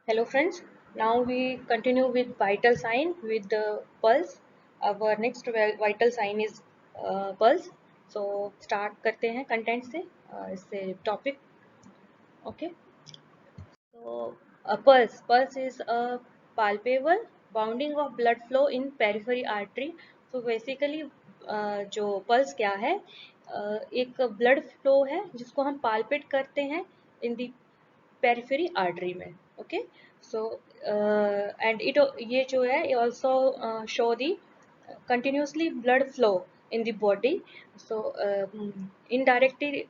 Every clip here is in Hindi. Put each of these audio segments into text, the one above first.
Hello friends, now we continue with vital sign with the pulse. Our next vital sign is pulse. So start करते हैं कंटेंट से इससे topic. Okay. So a pulse is a palpable bounding of blood flow in periphery artery. So basically जो pulse क्या है, एक blood flow है जिसको हम palpate करते हैं in the periphery artery में. Okay. So and it ये जो है ये also show the continuously blood flow in the body. So indirectly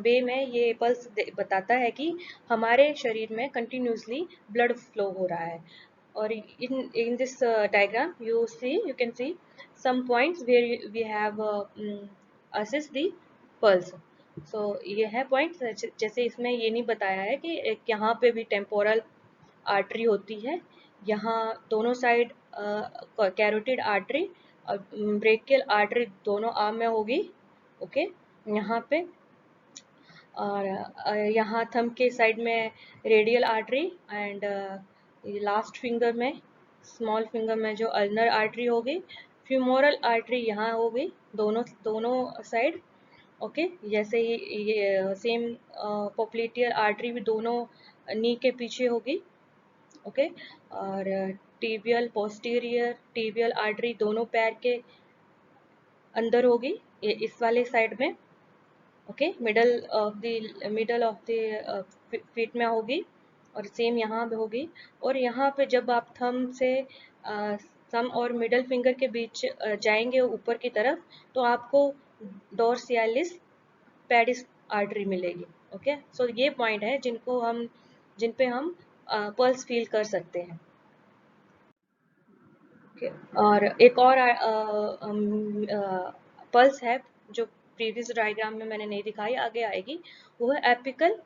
way में ये पल्स बताता है कि हमारे शरीर में continuously blood flow हो रहा है. और in this diagram you can see some points where we have assessed the pulse. So ये है पॉइंट. जैसे इसमें ये नहीं बताया है कि एक यहाँ पे भी टेम्पोरल आर्टरी होती है, यहाँ दोनों साइड कैरोटिड आर्टरी और ब्रेकियल आर्टरी दोनों आर्म में होगी. ओके. यहाँ पे और यहाँ थंब के साइड में radial artery and last finger में स्मॉल फिंगर में जो अल्नर आर्टरी होगी, फ्यूमोरल आर्टरी यहाँ होगी दोनों दोनों साइड. ओके. जैसे ही ये सेम पोप्लिटियर आर्टरी भी दोनों नी के पीछे होगी. ओके. और टिबियल पोस्टीरियर टिबियल आर्टरी दोनों पैर के अंदर होगी, ये इस वाले साइड में. Okay. Middle of the feet में होगी और सेम यहाँ पे होगी. और यहाँ पे जब आप थम और मिडल फिंगर के बीच जाएंगे ऊपर की तरफ तो आपको डोर्सियालिस पेडिस आर्टरी मिलेगी. ओके. सो ये पॉइंट है जिन पे हम पल्स फील कर सकते हैं. ओके. और एक और पल्स है जो प्रीवियस डायग्राम में मैंने नहीं दिखाई, आगे आएगी. वो है एपिकल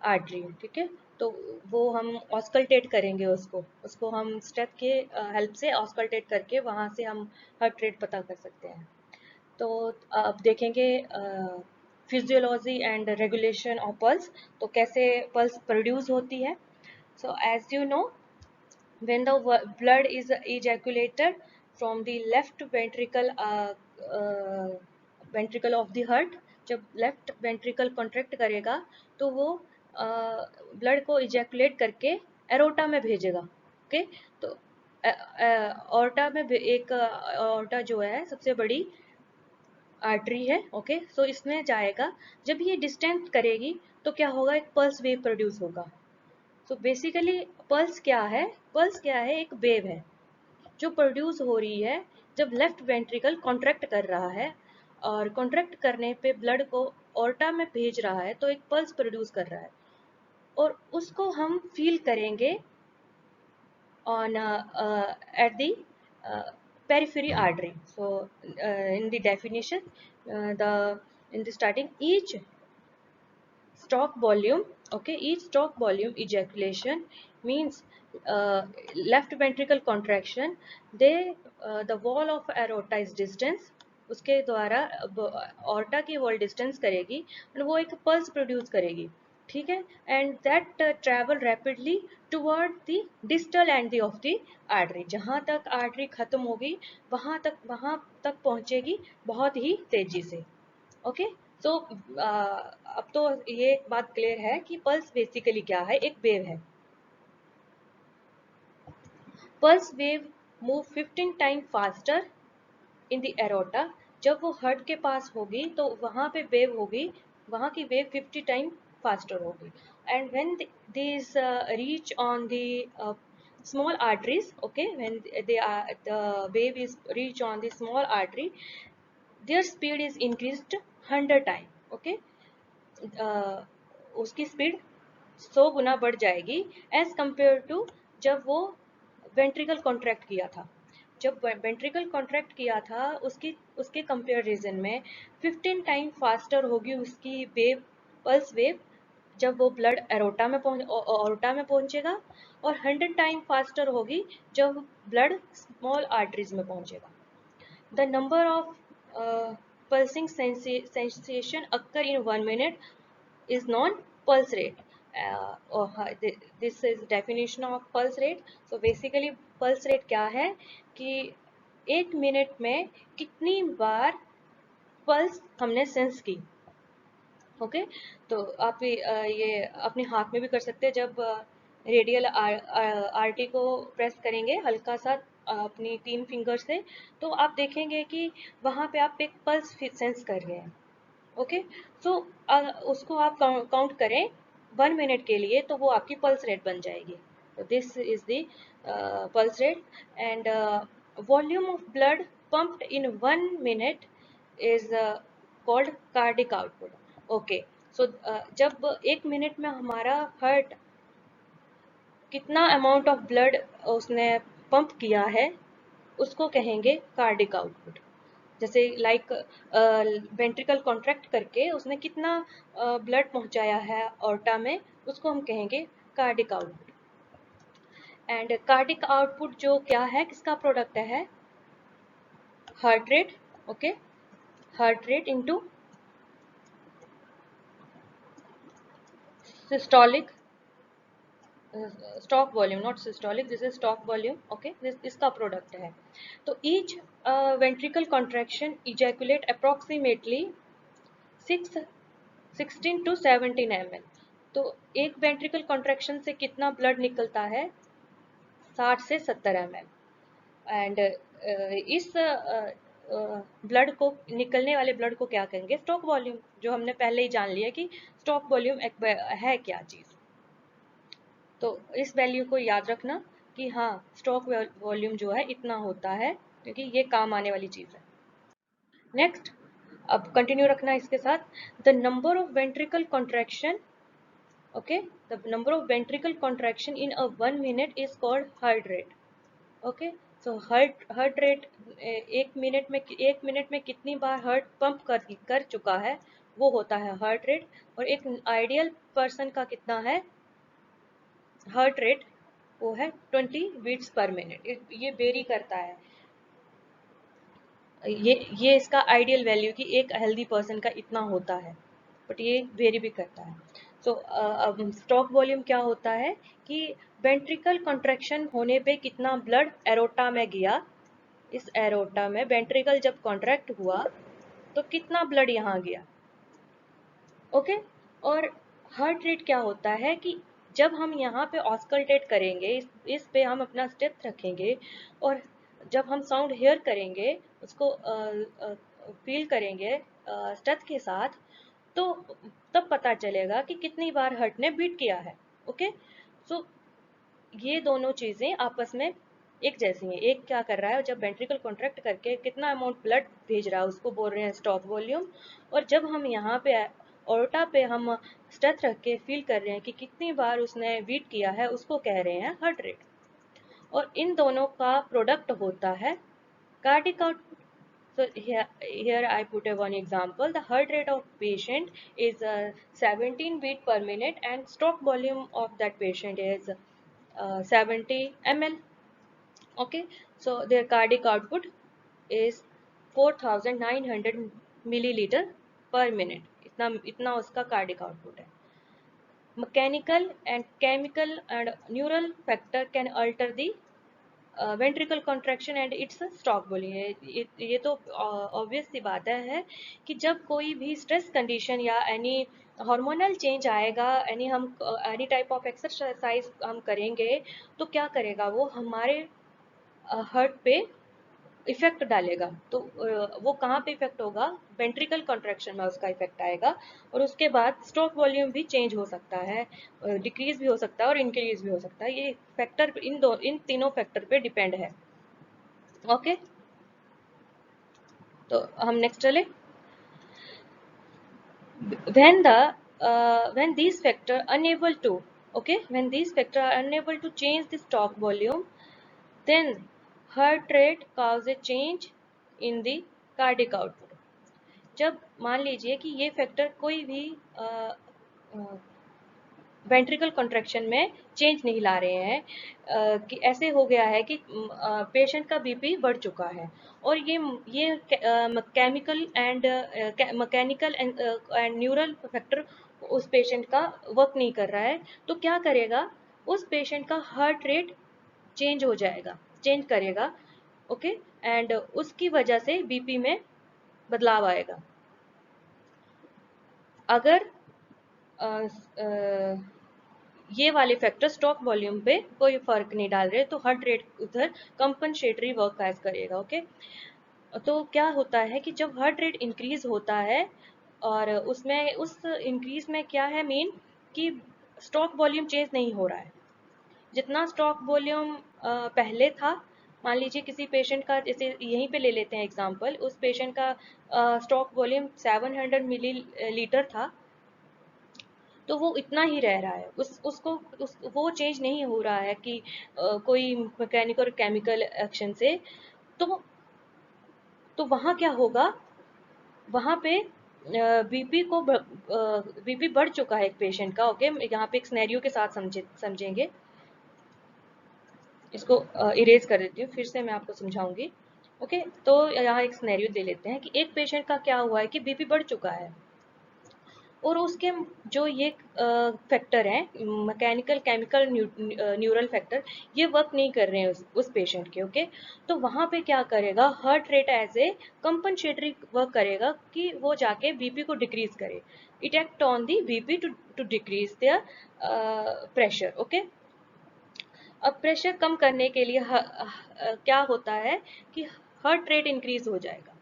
आर्टरी. ठीक है. तो वो हम ऑस्कल्टेट करेंगे, उसको हम स्टेप के हेल्प से ऑस्कल्टेट करके वहाँ से हम हार्ट रेट पता कर सकते हैं. तो अब देखेंगे physiology and regulation of pulse. तो कैसे पल्स प्रोड्यूस होती है. So as you know, when the blood is ejaculated from the left ventricle of the heart, जब लेफ्ट वेंट्रिकल कॉन्ट्रैक्ट करेगा तो वो ब्लड को इजैकुलेट करके एरोटा में भेजेगा. ओके. तो ऑर्टा में एक ऑर्टा जो है सबसे बड़ी आर्टरी है. ओके. सो इसमें जाएगा, जब ये डिस्टेंस करेगी तो क्या होगा, एक पल्स वेव प्रोड्यूस होगा. तो बेसिकली पल्स क्या है, एक वेव है जो प्रोड्यूस हो रही है जब लेफ्ट वेंट्रिकल कॉन्ट्रैक्ट कर रहा है और कॉन्ट्रैक्ट करने पे ब्लड को ऑर्टा में भेज रहा है तो एक पल्स प्रोड्यूस कर रहा है. और उसको हम फील करेंगे on at the periphery artery. So in the definition, the in the starting, each stroke volume, okay, each stroke volume ejaculation means left ventricle contraction. They the wall of aorta is distance, उसके द्वारा ऑर्टा की वॉल डिस्टेंस करेगी और वो एक पल्स प्रोड्यूस करेगी. ठीक है. And that travel rapidly toward the distal end of the artery. जहाँ तक आर्टरी खत्म होगी वहाँ तक पहुँचेगी बहुत ही तेजी से. ओके. सो अब तो ये बात क्लियर है कि पल्स बेसिकली क्या है, एक वेव है. Pulse wave move 15 time faster in the aorta. जब वो हार्ट के पास होगी तो वहाँ पे वेव होगी, वहाँ की वेव 50 टाइम फास्टर होगी. And when this reach on the small arteries, okay, when the wave is reach on the small artery, their speed is increased 100 time. okay. उसकी स्पीड 100 गुना बढ़ जाएगी एज कंपेयर टू जब वो वेंट्रिकल कॉन्ट्रैक्ट किया था. जब वेंट्रिकल कॉन्ट्रैक्ट किया था उसके कंपेरिजन में 15 टाइम फास्टर होगी उसकी वेव, पल्स वेव, जब वो ब्लड एरोटा में पहुंचेगा. और 100 टाइम फास्टर होगी जब ब्लड स्मॉल आर्टरीज में पहुंचेगा. The number of pulsing sensation occur in 1 minute is known pulse rate. This is definition of pulse rate. So basically pulse rate क्या है कि 1 मिनट में कितनी बार पल्स हमने सेंस की. ओके. तो आप ये अपने हाथ में भी कर सकते हैं. जब रेडियल आरटी को प्रेस करेंगे हल्का सा अपनी 3 फिंगर से, तो आप देखेंगे कि वहाँ पे आप एक पल्स सेंस कर रहे हैं. ओके. सो उसको आप काउंट करें 1 मिनट के लिए, तो वो आपकी पल्स रेट बन जाएगी. This is the pulse rate. And volume of blood pumped in 1 minute is called cardiac output. Okay. So जब 1 मिनट में हमारा हार्ट कितना अमाउंट ऑफ ब्लड उसने पंप किया है, उसको कहेंगे कार्डिक आउटपुट. जैसे लाइक वेंट्रिकल कॉन्ट्रैक्ट करके उसने कितना ब्लड पहुंचाया है ऑर्टा में, उसको हम कहेंगे cardiac output. And cardiac output जो क्या है, किसका प्रोडक्ट है? Heart rate. Okay. Heart rate into systolic stroke volume, not systolic, this is stroke volume. Okay. This इसका प्रोडक्ट है. तो each ventricle contraction ejaculate approximately 16 to 17 ml. तो एक वेंट्रिकल कॉन्ट्रैक्शन से कितना ब्लड निकलता है? 60 से 70 ml. एंड इस ब्लड को, निकलने वाले ब्लड को क्या कहेंगे? Stroke volume. जो हमने पहले ही जान लिया कि स्टॉक वॉल्यूम है क्या चीज. तो इस वैल्यू को याद रखना कि हाँ, स्टॉक वॉल्यूम जो है इतना होता है, क्योंकि ये काम आने वाली चीज है. नेक्स्ट, अब कंटिन्यू रखना इसके साथ. The number of ventricle contraction, okay, the number of ventricle contraction in a 1 minute is called heart rate. Okay. So heart rate एक मिनट में कितनी बार हार्ट पंप कर चुका है, वो होता है हार्ट रेट. और एक आइडियल पर्सन का कितना है हार्ट रेट? वो है 20 बीट्स पर मिनट. ये वेरी करता है. ये इसका आइडियल वैल्यू कि एक हेल्दी पर्सन का इतना होता है, बट ये वेरी भी करता है. सो अब स्टॉक वॉल्यूम क्या होता है कि वेंट्रिकल कॉन्ट्रैक्शन होने पे कितना ब्लड एरोटा में गया. इस एरोटा में वेंट्रिकल जब कॉन्ट्रैक्ट हुआ तो कितना ब्लड यहाँ गया. ओके. और हार्ट रेट क्या होता है कि जब हम यहाँ पे ऑस्कल्टेट करेंगे, इस पे हम अपना स्टेप रखेंगे, और जब हम साउंड हेयर करेंगे, उसको फील करेंगे स्टेप के साथ, तो तब पता चलेगा कि कितनी बार हार्ट ने बीट किया है. ओके. सो ये दोनों चीजें आपस में एक जैसी हैं. एक क्या कर रहा है, जब वेंट्रिकल कॉन्ट्रैक्ट करके कितना अमाउंट ब्लड भेज रहा है, उसको बोल रहे हैं स्टॉक वॉल्यूम. और जब हम यहाँ पे ऑर्टा पे हम स्टेथ रख के फील कर रहे हैं कि कितनी बार उसने बीट किया है, उसको कह रहे हैं हार्ट रेट. और इन दोनों का प्रोडक्ट होता है cardiac output. So here I put a one example. The heart rate of patient is 17 beat per minute and stroke volume of that patient is 70 ml. Okay. So their cardiac output is 4900 milliliter per minute. इतना उसका कार्डिक आउटपुट है. Mechanical and chemical and neural factor can alter the ventricle contraction and it's stroke volume. ये तो ऑब्वियस सी बात है कि जब कोई भी स्ट्रेस कंडीशन या एनी हार्मोनल चेंज आएगा, एनी टाइप ऑफ एक्सरसाइज हम करेंगे, तो क्या करेगा वो? हमारे हार्ट पे इफेक्ट डालेगा. तो वो कहाँ पे इफेक्ट होगा? वेंट्रिकल कॉन्ट्रैक्शन में उसका इफेक्ट आएगा. और उसके बाद स्टॉक वॉल्यूम भी चेंज हो सकता है, डिक्रीज भी हो सकता है और इंक्रीज भी हो सकता है. ये फैक्टर इन तीनों फैक्टर पे डिपेंड है. ओके. तो हम नेक्स्ट चले. when these factor unable to, okay, when these factor are unable to change the stock volume, then heart rate cause a change in the cardiac output. जब मान लीजिए कि ये फैक्टर कोई भी वेंट्रिकल कॉन्ट्रैक्शन में चेंज नहीं ला रहे हैं, कि ऐसे हो गया है कि पेशेंट का बीपी बढ़ चुका है, और ये chemical and mechanical and neural factor उस पेशेंट का वर्क नहीं कर रहा है, तो क्या करेगा, उस पेशेंट का हार्ट रेट चेंज हो जाएगा, चेंज करेगा। ओके, एंड उसकी वजह से बीपी में बदलाव आएगा। अगर अ, अ, ये वाले फैक्टर स्टॉक वॉल्यूम पे कोई फर्क नहीं डाल रहे, तो हार्ट रेट उधर कंपनसेटरी वर्क एज करेगा। ओके, तो क्या होता है कि जब हार्ट रेट इंक्रीज होता है, और उसमें उस इंक्रीज में क्या है मेन, कि स्टॉक वॉल्यूम चेंज नहीं हो रहा है। जितना स्टॉक वॉल्यूम पहले था, मान लीजिए किसी पेशेंट का, जैसे यहीं पे ले लेते हैं एग्जांपल, उस पेशेंट का स्टॉक वॉल्यूम 700 मिलीलीटर था, तो वो इतना ही रह रहा है, वो चेंज नहीं हो रहा है कि कोई मैकेनिकल और केमिकल एक्शन से। तो वहाँ क्या होगा, वहाँ पे बीपी बढ़ चुका है एक पेशेंट का। ओके, यहाँ पे एक सिनेरियो के साथ समझेंगे। इसको इरेज कर देती हूँ, फिर से मैं आपको समझाऊंगी। ओके, तो यहाँ एक सिनेरियो ले लेते हैं कि एक पेशेंट का क्या हुआ है कि बीपी बढ़ चुका है, और उसके जो ये फैक्टर हैं, मैकेनिकल केमिकल न्यूरल फैक्टर, ये वर्क नहीं कर रहे हैं उस पेशेंट के। ओके, तो वहाँ पे क्या करेगा, heart rate as a compensatory work करेगा कि वो जाके बीपी को डिक्रीज करे। It act on the BP to decrease their pressure. Okay, अब प्रेशर कम करने के लिए क्या होता है कि हार्ट रेट इंक्रीज हो जाएगा।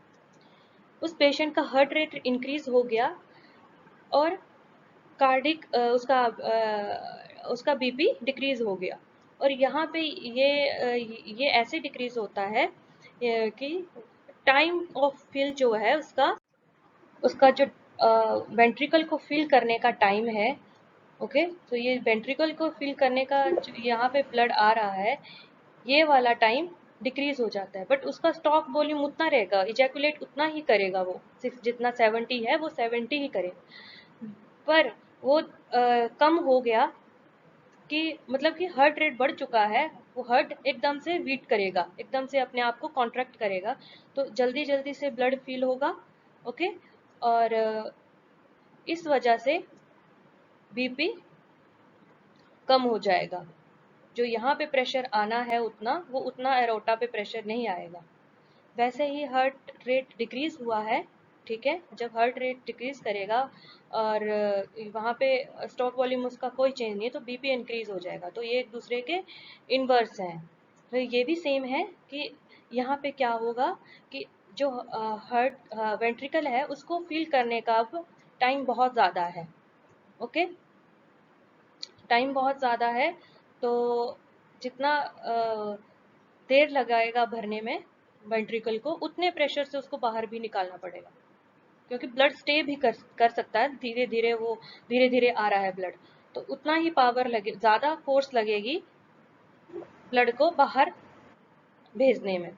उस पेशेंट का हार्ट रेट इंक्रीज हो गया, और कार्डिक उसका बीपी डिक्रीज हो गया। और यहाँ पे ये ऐसे डिक्रीज होता है कि टाइम ऑफ फिल जो है उसका उसका जो वेंट्रिकल को फिल करने का टाइम है। ओके, तो ये वेंट्रिकल को फिल करने का यहाँ पे ब्लड आ रहा है, ये वाला टाइम डिक्रीज हो जाता है, बट उसका स्टॉक वॉल्यूम उतना रहेगा, इजैकुलेट उतना ही करेगा, वो जितना 70 है वो 70 ही करेगा। पर वो कम हो गया, कि मतलब कि हार्ट रेट बढ़ चुका है, वो हार्ट एकदम से बीट करेगा, एकदम से अपने आप को कॉन्ट्रैक्ट करेगा, तो जल्दी जल्दी से ब्लड फिल होगा। ओके, और इस वजह से बीपी कम हो जाएगा। जो यहाँ पे प्रेशर आना है उतना, वो उतना एरोटा पे प्रेशर नहीं आएगा। वैसे ही हार्ट रेट डिक्रीज हुआ है, ठीक है, जब हार्ट रेट डिक्रीज करेगा और वहाँ पे स्टॉक वॉल्यूम उसका कोई चेंज नहीं है, तो बीपी इंक्रीज हो जाएगा। तो ये एक दूसरे के इनवर्स हैं। तो ये भी सेम है कि यहाँ पे क्या होगा कि जो हार्ट वेंट्रिकल है उसको फील करने का अब टाइम बहुत ज़्यादा है। ओके, टाइम बहुत ज़्यादा है, तो जितना देर लगाएगा भरने में वेंट्रिकल को, उतने प्रेशर से उसको बाहर भी निकालना पड़ेगा, क्योंकि ब्लड स्टे भी कर सकता है, धीरे धीरे वो धीरे धीरे आ रहा है ब्लड, तो उतना ही पावर लगे, ज़्यादा फोर्स लगेगी ब्लड को बाहर भेजने में।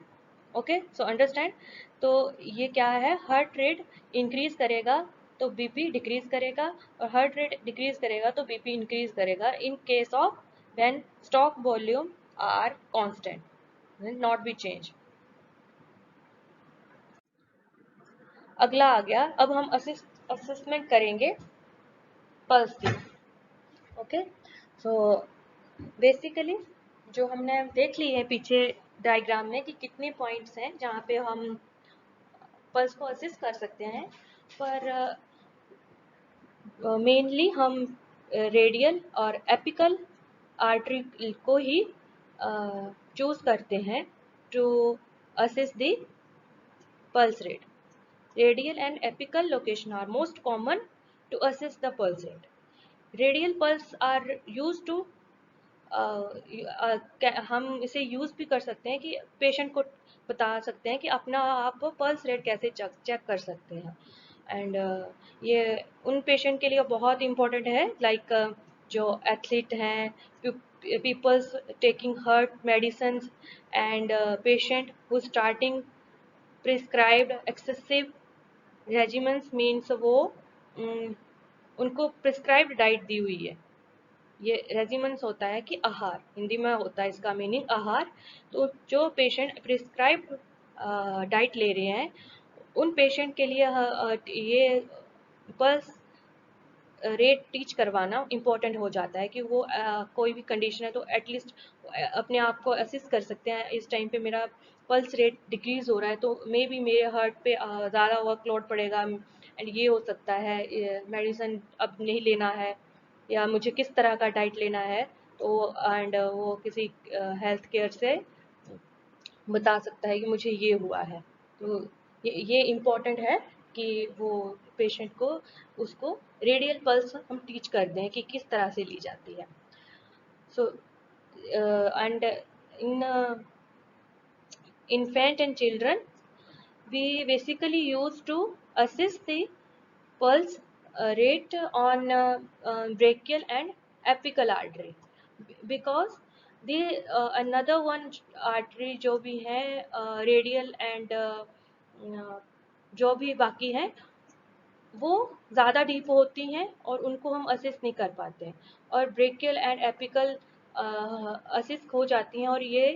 Okay, so understand. तो ये क्या है, हार्ट रेट इंक्रीज करेगा तो बीपी डिक्रीज करेगा, और हार्ट रेट डिक्रीज करेगा तो बीपी इंक्रीज करेगा, in case of when stroke volume are constant, not be change. अगला आ गया, अब हम असेसमेंट करेंगे पल्स की। ओके, सो बेसिकली जो हमने देख ली है पीछे डायग्राम में कि कितने पॉइंट्स हैं जहाँ पे हम पल्स को असिस्ट कर सकते हैं, पर मेनली हम रेडियल और एपिकल आर्टरी को ही चूज करते हैं to assist the pulse rate. Radial and apical location are most common to assess the pulse rate. Radial pulse are used to हम इसे यूज भी कर सकते हैं कि पेशेंट को बता सकते हैं कि अपना आप पल्स रेट कैसे चेक कर सकते हैं। एंड ये उन पेशेंट के लिए बहुत इम्पोर्टेंट है, लाइक जो एथलीट हैं, peoples taking heart medicine, and patient who starting prescribed excessive regiments, means वो उनको प्रिस्क्राइब्ड डाइट दी हुई है। ये रेजिमेंट्स होता है कि आहार, हिंदी में होता है इसका मीनिंग आहार। तो जो पेशेंट प्रिस्क्राइब्ड डाइट ले रहे हैं, उन पेशेंट के लिए ये पल्स रेट टीच करवाना इम्पोर्टेंट हो जाता है कि वो कोई भी कंडीशन है तो एटलीस्ट अपने आप को असिस्ट कर सकते हैं। इस टाइम पे मेरा पल्स रेट डिक्रीज हो रहा है तो मे बी मेरे हार्ट पे ज़्यादा वर्कलोड पड़ेगा एंड ये हो सकता है मेडिसिन अब नहीं लेना है या मुझे किस तरह का डाइट लेना है। तो एंड वो किसी हेल्थ केयर से बता सकता है कि मुझे ये हुआ है। तो ये इम्पोर्टेंट है कि वो पेशेंट को उसको रेडियल पल्स हम टीच कर दें कि किस तरह से ली जाती है। So and in infant and children we basically use to assist the pulse rate on brachial and apical artery because the another one artery जो भी है radial and जो भी बाकी हैं वो ज़्यादा डीप होती हैं और उनको हम असिस्ट नहीं कर पाते हैं और ब्रेकियल एंड एपिकल असिस्ट हो जाती हैं और ये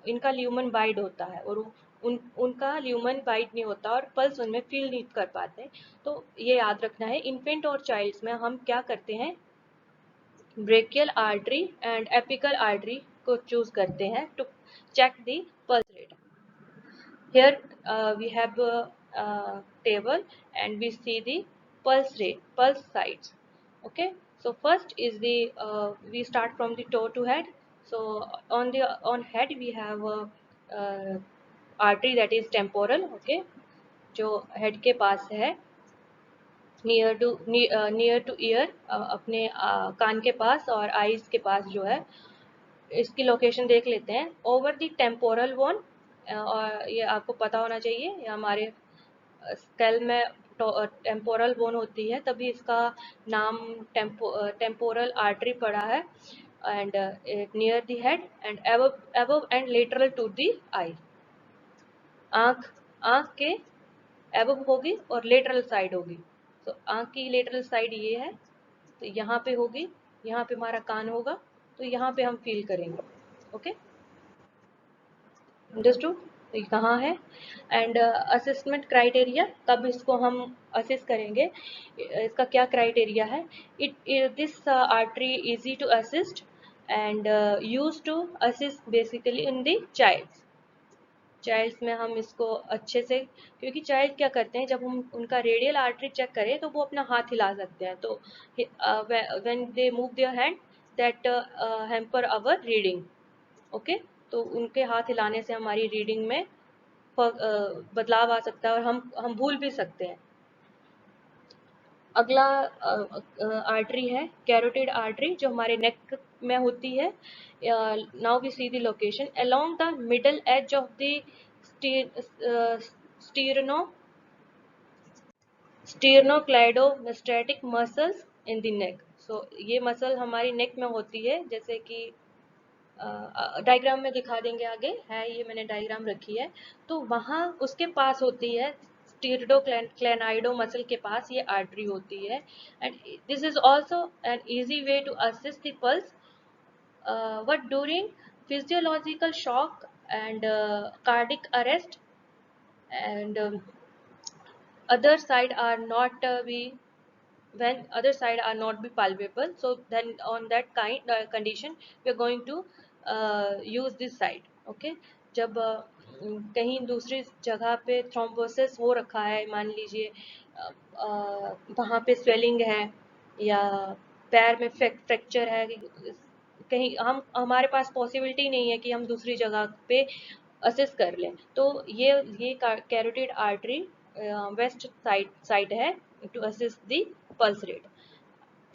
इनका ल्यूमन वाइड होता है और उनका ल्यूमन वाइड नहीं होता और पल्स उनमें फील नहीं कर पाते। तो ये याद रखना है इन्फेंट और चाइल्ड्स में हम क्या करते हैं brachial artery and apical artery को चूज करते हैं to check the pulse rate. Here we have a table and we see the pulse rate, pulse sides. Okay, so first is the we start from the toe to head. So on head we have a, artery that is temporal. Okay, जो head के पास है नियर टू ईयर अपने कान के पास और आईज के पास जो है इसकी लोकेशन देख लेते हैं। ओवर द टेम्पोरल वन और ये आपको पता होना चाहिए ये हमारे स्केल में टेम्पोरल बोन होती है तभी इसका नाम टेम्पोरल आर्टरी पड़ा है and near the head and above and lateral to the eye. आँख आँख के एबव होगी और लेटरल साइड होगी। तो आँख की लेटरल साइड ये है तो यहाँ पे होगी, यहाँ पे हमारा कान होगा तो यहाँ पे हम फील करेंगे। Okay understood. तो ये कहाँ है एंड असेसमेंट क्राइटेरिया कब इसको हम असेस करेंगे इसका क्या क्राइटेरिया है। It this artery easy to assist and use to assist basically in the childs में हम इसको अच्छे से क्योंकि चाइल्ड क्या करते हैं जब हम उनका रेडियल आर्टरी चेक करें तो वो अपना हाथ हिला सकते हैं तो when they move their hand that hamper our reading. Okay तो उनके हाथ हिलाने से हमारी रीडिंग में बदलाव आ सकता है और हम भूल भी सकते हैं। अगला आर्टरी है कैरोटिड आर्टरी जो हमारे नेक में होती है। Now we see the location along the middle edge of the sterno sternocleidomastoid muscles in the neck. So ये मसल हमारी नेक में होती है जैसे कि डायग्राम में दिखा देंगे आगे है ये मैंने डायग्राम रखी है तो वहाँ उसके पास होती है स्टीरिडोक्लेनाइडो मसल के पास ये आर्टरी होती है and this is also an easy way to assist the pulse but during physiological shock and cardiac arrest and other side are not be when other side are not be palpable so then on that condition we are going to use this side। okay जब कहीं दूसरी जगह पे थ्रोम्बोसिस हो रखा है मान लीजिए वहाँ पे स्वेलिंग है या पैर में फ्रैक्चर है कहीं हम हमारे पास पॉसिबिलिटी नहीं है कि हम दूसरी जगह पे असिस कर लें तो ये कैरोटिड आर्टरी वेस्ट साइड है to assist the pulse rate.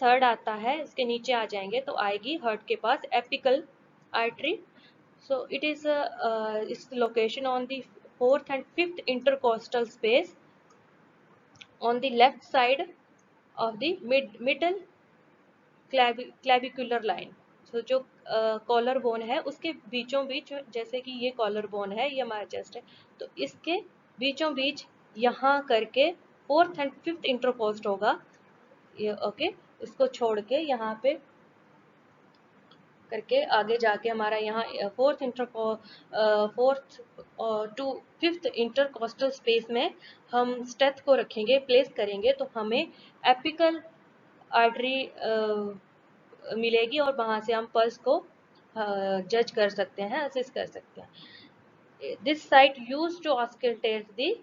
Third आता है इसके नीचे आ जाएंगे तो आएगी हार्ट के पास apical artery. So it is इस location on the fourth and fifth intercostal space on the left side of the middle clavicular line. So जो कॉलर बोन है उसके बीचों बीच जैसे कि ये कॉलर बोन है ये हमारा चेस्ट है तो इसके बीचों बीच यहाँ करके फोर्थ एंड फिफ्थ इंटरकोस्ट होगा ये। ओके इसको छोड़ के यहाँ पे करके आगे जाके हमारा यहाँ fourth to fifth intercostal space में हम स्टेथ को रखेंगे प्लेस करेंगे तो हमें एपिकल आर्टरी मिलेगी और वहां से हम पल्स को जज कर सकते हैं, असेस कर सकते हैं। This site use to auscultate the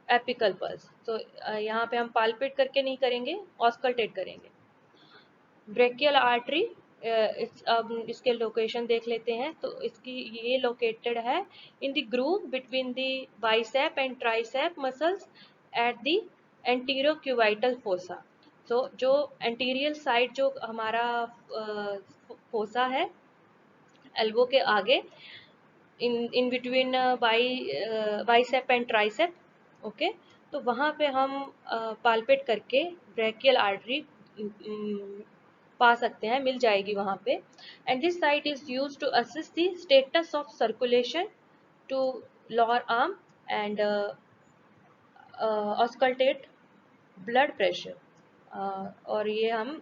apical pulse. तो यहाँ पे हम पाल्पेट करके नहीं करेंगे, ऑस्कल्टेट करेंगे। ब्रेकियल आर्टरी, अब इसके लोकेशन देख लेते हैं। तो इसकी ये लोकेटेड है in the groove between the bicep and tricep muscles at the anterior cubital fossa. तो जो एंटीरियर साइड जो हमारा फोसा है एल्बो के आगे, in between bicep and tricep, okay. तो वहाँ पे हम पाल्पेट करके ब्रेकियल आर्टरी पा सकते हैं, मिल जाएगी वहाँ पे। And this site is use to assist the status of circulation to lower arm and auscultate blood pressure. और ये हम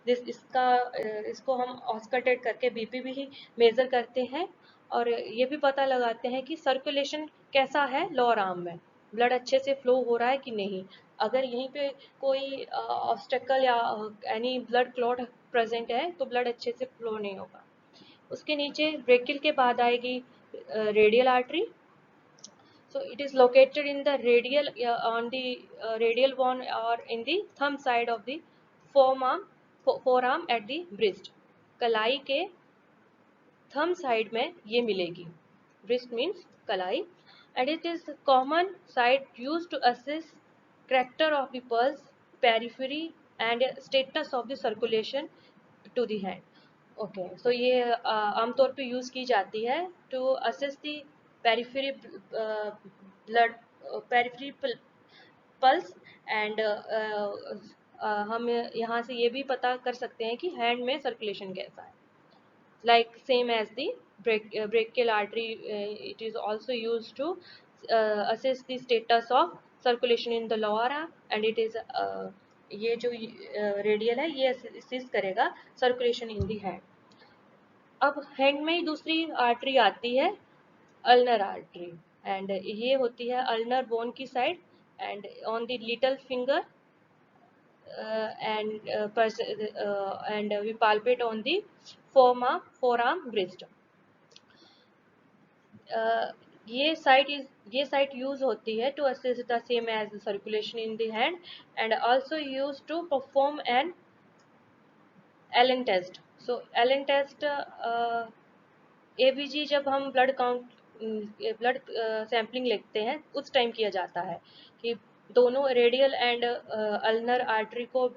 इसको हम ऑस्कल्टेट करके बीपी भी मेजर करते हैं और ये भी पता लगाते हैं कि सर्कुलेशन कैसा है लोअर आर्म में, ब्लड अच्छे से फ्लो हो रहा है कि नहीं। अगर यहीं पे कोई ऑब्स्टेकल या एनी ब्लड क्लॉट प्रेजेंट है तो ब्लड अच्छे से फ्लो नहीं होगा। उसके नीचे ब्रेकियल के बाद आएगी radial artery. So it is located in the radial on the radial bone or in the thumb side of the forearm at the wrist। कलाई के थंब साइड में ये मिलेगी। wrist means कलाई। and it is common site used to assess character of the pulse, periphery and status of the circulation to the hand। Okay, so ये आमतौर पे यूज की जाती है to assess the periphery blood, periphery pulse and हम यहाँ से ये भी पता कर सकते हैं कि हैंड में सर्कुलेशन कैसा है। like same as the brachial artery, it is also used to assess the status of circulation in the lower arm and it is ये जो रेडियल है ये असिस्ट करेगा सर्कुलेशन इन दी हैंड। अब हैंड में ही दूसरी आर्टरी आती है, अल्नर आर्टरी। एंड ये होती है अल्नर बोन की side and on the little finger and we palpate on the forearm wrist। ये साइट यूज होती है to assess the same as circulation in the hand and also use to perform an Allen test. So Allen test, ABG जब हम ब्लड सैंपलिंग लेते हैं उस टाइम किया जाता है कि दोनों रेडियल एंड अल्नर आर्टरी को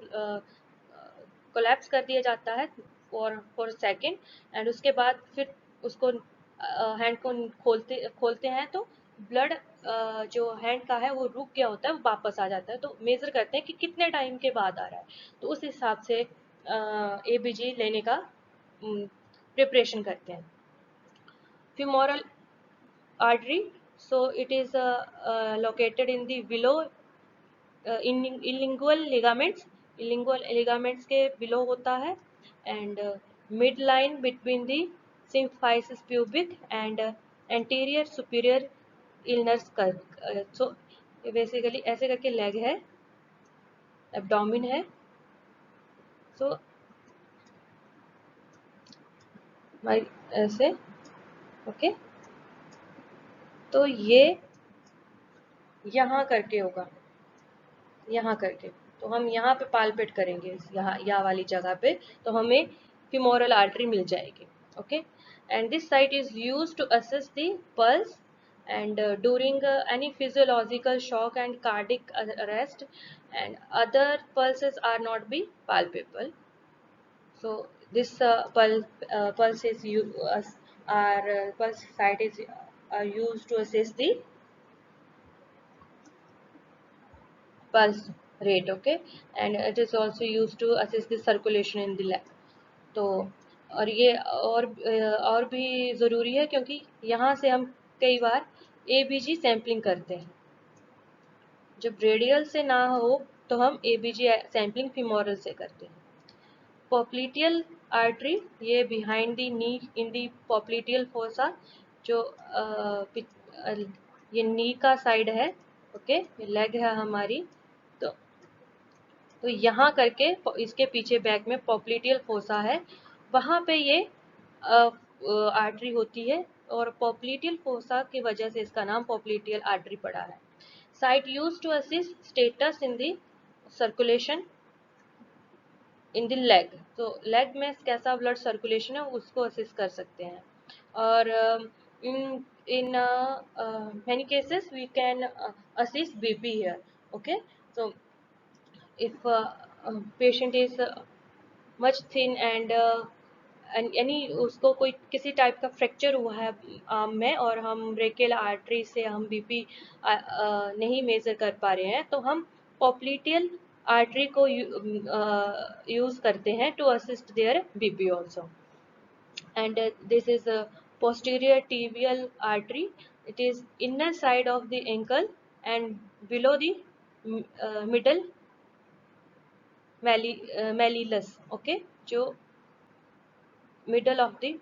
कोलैप्स कर दिया जाता है फॉर सेकेंड एंड उसके बाद फिर उसको हैंड को खोलते हैं तो ब्लड जो हैंड का है वो रुक गया होता है, वो वापस आ जाता है। तो मेजर करते हैं कि कितने टाइम के बाद आ रहा है, तो उस हिसाब से एबीजी लेने का प्रिपरेशन करते हैं। femoral artery, so it is located in the below illingual ligaments, illingual ligaments के below होता है and midline between the symphysis pubic and anterior superior ulnar curve। so basically ऐसे करके लेग है, एब्डोमिन है। so ऐसे, ओके। तो ये यहाँ करके होगा, यहाँ करके, तो हम यहाँ पे पाल्पेट करेंगे यहाँ वाली जगह पे, तो हमें femoral artery मिल जाएगी, okay. And this site is use to assess the pulse and during any physiological shock and cardiac arrest and other pulses are not be palpable। so this pulse is pulse site is are used to assess the pulse rate, okay, and it is also used to assess the circulation in the leg। तो और ये और भी ज़रूरी है क्योंकि यहाँ से हम कई बार एबीजी सैम्पलिंग करते हैं। जब रेडियल से ना हो तो हम एबीजी सैम्पलिंग फीमोरल से करते हैं। पॉप्लिटियल आर्टरी, ये behind the knee in the popliteal fossa, जो ये नी का साइड है, ओके, ये लेग है हमारी। तो तो यहाँ करके इसके पीछे बैक में पॉप्लिटियल फोसा है, वहाँ पे ये आर्टरी होती है, और पॉप्लिटियल फोसा की वजह से इसका नाम पॉप्लिटियल आर्टरी पड़ा है। Site use to assist status in the circulation in the leg, तो लेग में कैसा ब्लड सर्कुलेशन है उसको असिस्ट कर सकते हैं। और इन इन many cases we can assist BP here. Okay, so if patient is much thin and यानी उसको कोई किसी टाइप का फ्रैक्चर हुआ है आर्म में, और हम ब्रेकियल आर्टरी से हम बीपी नहीं मेजर कर पा रहे हैं, तो हम पॉप्लिटियल आर्टरी को यूज करते हैं to assist their BP also. And this is a posterior tibial artery. It is inner side of the ankle and below the middle malleolus. Okay, जो मिडल ऑफ द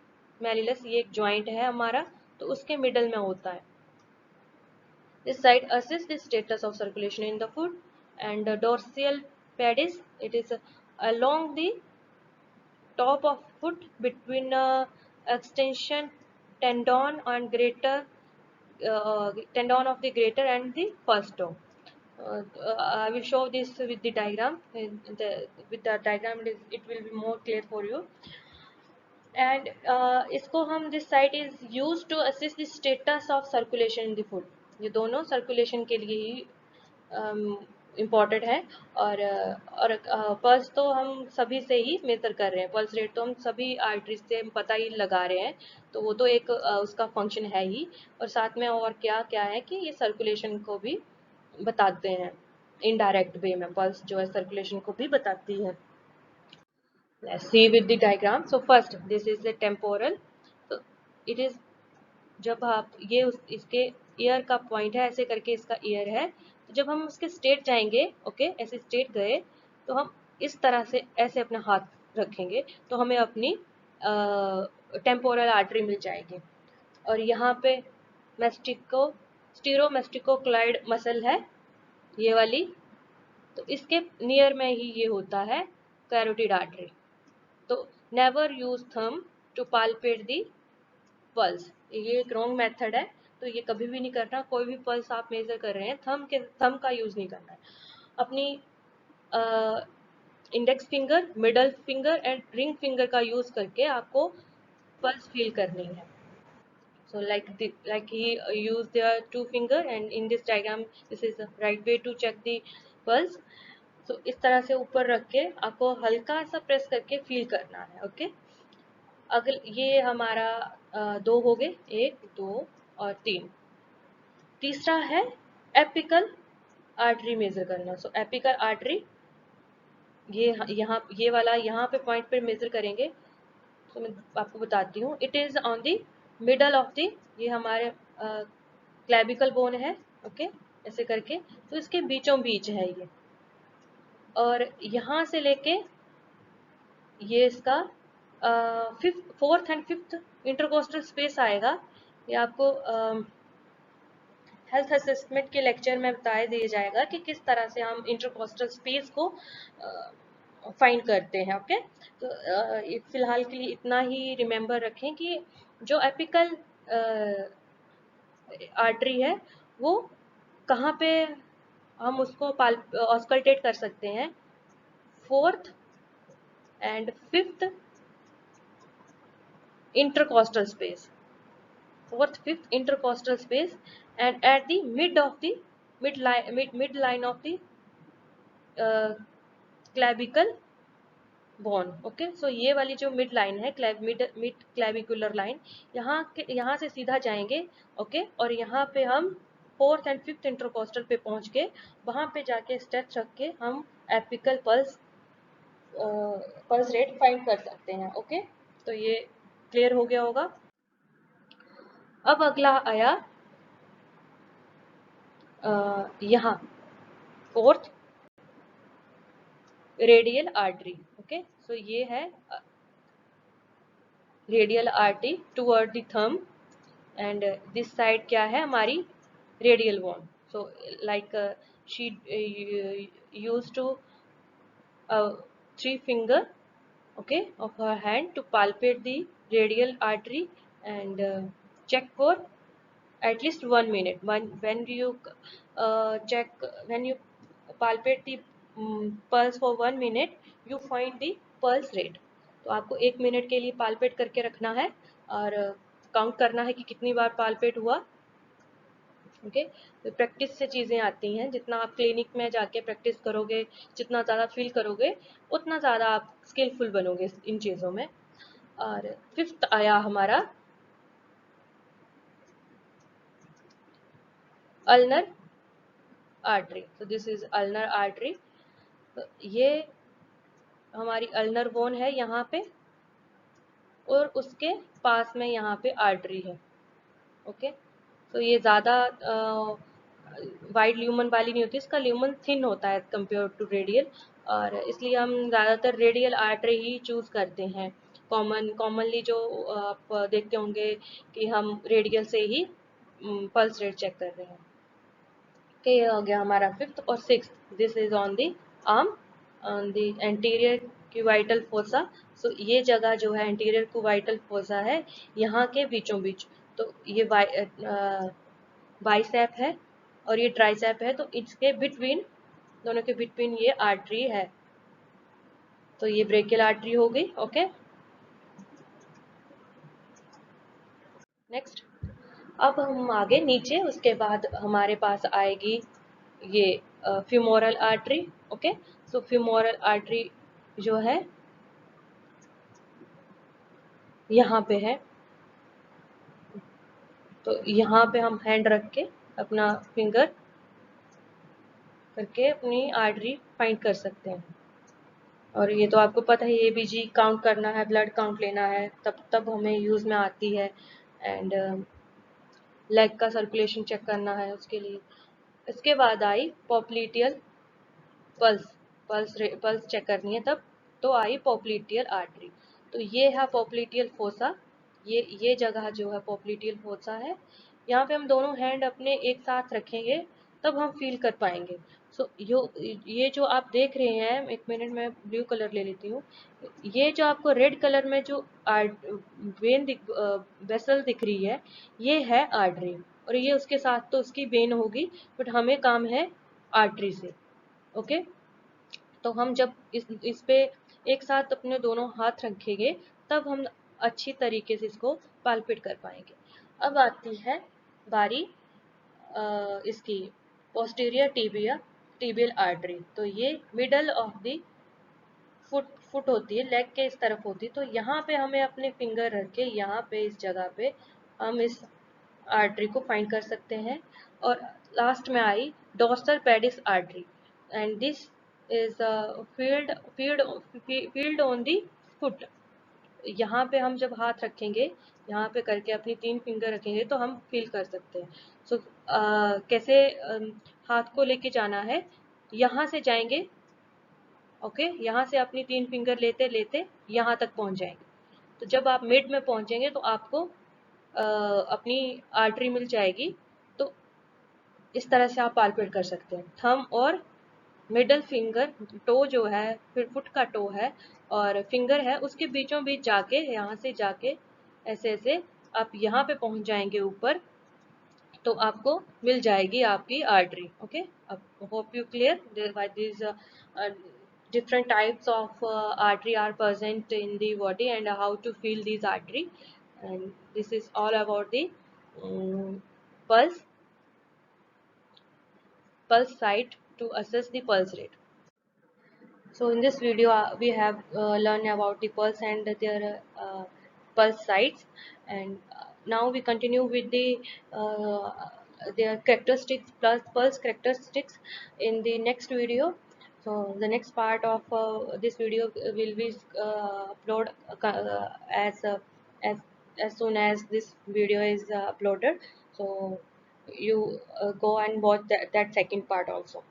malleolus, ये एक जॉइंट है हमारा, तो उसके मिडल में होता है। This side assists the status of circulation in the foot, and the dorsal pedis, it is along the top of foot between extension tendon and greater tendon of the greater and the first toe. I will show this with the diagram. With the diagram, it will be more clear for you. And इसको हम this site is used to assess the status of circulation in the foot. ये दोनों circulation के लिए ही इम्पॉर्टेंट है। और पल्स तो हम सभी से ही मेजर कर रहे हैं, पल्स रेट तो हम सभी आर्टरीज से पता ही लगा रहे हैं, तो वो तो एक उसका फंक्शन है ही। और साथ में और क्या क्या है कि ये सर्कुलेशन को भी बताते हैं, इनडायरेक्ट वे में पल्स जो है सर्कुलेशन को भी बताती है। Let's see with the diagram. So first this is the temporal, so it is जब आप ये इसके ईयर का पॉइंट है, ऐसे करके इसका ईयर है, तो जब हम उसके स्टेट जाएंगे, ओके ऐसे स्टेट गए, तो हम इस तरह से ऐसे अपना हाथ रखेंगे, तो हमें अपनी टेम्पोरल आर्टरी मिल जाएगी। और यहाँ पे स्टीरोमेस्टिकोक्लाइड मसल है ये वाली, तो इसके नियर में ही ये होता है कैरोटिड आर्टरी। तो never use thumb to palpate the pulse, ये एक रॉन्ग मेथड है, तो ये कभी भी नहीं करना। कोई भी पल्स आप मेजर कर रहे हैं, थंब का यूज नहीं करना है। अपनी index finger, middle finger and ring finger का यूज करके आपको पल्स फील करनी है। So like he used their two finger, and in this diagram this is the right way to check the pulse. So इस तरह से ऊपर रख के आपको हल्का सा प्रेस करके फील करना है। ओके, अगल ये हमारा दो हो गए, 1 2 और 3। तीसरा है एपिकल आर्टरी मेजर करना। सो एपिकल आर्टरी ये यहाँ ये वाला यहाँ पे पॉइंट पे मेजर करेंगे, तो मैं आपको बताती हूँ। It is on the middle of the, ये हमारे क्लैविकल बोन है, ओके ऐसे करके, तो इसके बीचों बीच है ये, और यहाँ से लेके ये इसका fourth and fifth intercostal space आएगा। ये आपको हेल्थ असेसमेंट के लेक्चर में बताया दिया जाएगा कि किस तरह से हम इंटरकोस्टल स्पेस को फाइंड करते हैं। ओके, तो फिलहाल के लिए इतना ही रिमेम्बर रखें कि जो एपिकल आर्टरी है वो कहाँ पे हम उसको ऑस्कल्टेट कर सकते हैं, fourth and fifth intercostal space, fourth fifth intercostal space, and at the midline of the clavicle bone. Okay, so ये वाली जो मिड लाइन है, मिड क्लैविकुलर लाइन, यहाँ से सीधा जाएंगे, ओके और यहाँ पे हम फोर्थ एंड फिफ्थ इंटरकोस्टल पे पहुंच के वहां पे जाके स्टेप्स रख के हम एपिकल पल्स रेट फाइंड कर सकते हैं। ओके, तो ये क्लियर हो गया होगा। अब अगला आया यहाँ fourth radial artery. Okay, so ये है radial artery toward the thumb, and this side क्या है हमारी radial bone. So like she used to three finger, okay, of her hand to palpate the radial artery and check for at least 1 minute. When you check, when you palpate the pulse for 1 minute, you find the pulse rate. तो आपको 1 मिनट के लिए पालपेट करके रखना है और काउंट करना है कि कितनी बार पालपेट हुआ। ओके, तो प्रैक्टिस से चीज़ें आती हैं। जितना आप क्लिनिक में जाके प्रैक्टिस करोगे, जितना ज़्यादा फील करोगे, उतना ज़्यादा आप स्किलफुल बनोगे इन चीज़ों में। और फिफ्थ आया हमारा अल्नर आर्टरी। तो दिस इज अल्नर आर्टरी। तो ये हमारी अल्नर बोन है यहाँ पे, और उसके पास में यहाँ पे आर्टरी है। ओके, तो ये ज़्यादा वाइड ल्यूमन वाली नहीं होती, इसका ल्यूमन थिन होता है कंपेयर टू रेडियल, और इसलिए हम ज़्यादातर रेडियल आर्टरी ही चूज़ करते हैं। कॉमनली जो आप देखते होंगे कि हम रेडियल से ही पल्स रेट चेक कर रहे हैं। ओके, ये हो गया हमारा फिफ्थ। और sixth, this is on the arm, on the anterior cubital fossa. So ये जगह जो है एंटीरियर क्यूवाइटल फोसा है, यहाँ के बीचों बीच। तो ये बाइसेप है और ये ट्राइसेप है, तो इसके बिटवीन, दोनों के बिटवीन ये आर्टरी है। तो ये ब्रेकियल आर्टरी हो गई। ओके, नेक्स्ट, अब हम आगे नीचे, उसके बाद हमारे पास आएगी ये फ्यूमोरल आर्टरी। ओके, सो फ्यूमोरल आर्टरी जो है यहाँ पे है। तो यहाँ पे हम हैंड रख के अपना फिंगर करके अपनी आर्टरी फाइंड कर सकते हैं। और ये तो आपको पता है, एबीजी काउंट करना है, ब्लड काउंट लेना है, तब तब हमें यूज में आती है। एंड लेग का सर्कुलेशन चेक करना है उसके लिए। इसके बाद आई पॉप्लीटियल पल्स, पल्स चेक करनी है तब। तो आई पॉप्लीटियल आर्टरी। तो ये है पॉप्लीटियल फोसा। ये जगह जो है पॉप्लीटियल फोसा है। यहाँ पे हम दोनों हैंड अपने एक साथ रखेंगे, तब हम फील कर पाएंगे। सो ये जो आप देख रहे हैं, एक मिनट में ब्लू कलर ले लेती हूँ। ये जो आपको रेड कलर में जो वेन वेसल दिख रही है, ये है आर्टरी, और ये उसके साथ तो उसकी वेन होगी, बट हमें काम है आर्टरी से। ओके, तो हम जब इस पे एक साथ अपने दोनों हाथ रखेंगे, तब हम अच्छी तरीके से इसको पालपेट कर पाएंगे। अब आती है बारी इसकी पोस्टीरियर टिबियल आर्टरी। तो ये मिडल ऑफ द फुट होती है, लेग के इस तरफ होती है। तो यहाँ पे हमें अपने फिंगर रख के, यहाँ पे इस जगह पे हम इस आर्टरी को फाइंड कर सकते हैं। और लास्ट में आई dorsal pedis artery, and this is field on the foot. यहाँ पे हम जब हाथ रखेंगे, यहाँ पे करके अपनी 3 फिंगर रखेंगे, तो हम फील कर सकते हैं। सो कैसे हाथ को लेके जाना है, यहाँ से जाएंगे। ओके, यहाँ से अपनी 3 फिंगर लेते लेते यहाँ तक पहुँच जाएंगे। तो जब आप मिड में पहुँचेंगे, तो आपको अपनी आर्टरी मिल जाएगी। तो इस तरह से आप पालपेट कर सकते हैं। थंब और मिडल फिंगर, टो जो है, फिर फुट का टो है और फिंगर है, उसके बीचों बीच जाके, यहाँ से जाके ऐसे ऐसे आप यहाँ पे पहुंच जाएंगे ऊपर, तो आपको मिल जाएगी आपकी आर्टरी। ओके, अब hope you clear why this different types of artery are present in the body and how to feel these artery. And this is all about the um, pulse pulse site to assess the pulse rate. So in this video, we have learned about the pulse and their pulse sites, and now we continue with the their characteristics plus pulse characteristics in the next video. So the next part of this video will be upload as as soon as this video is uploaded. So you go and watch that second part also.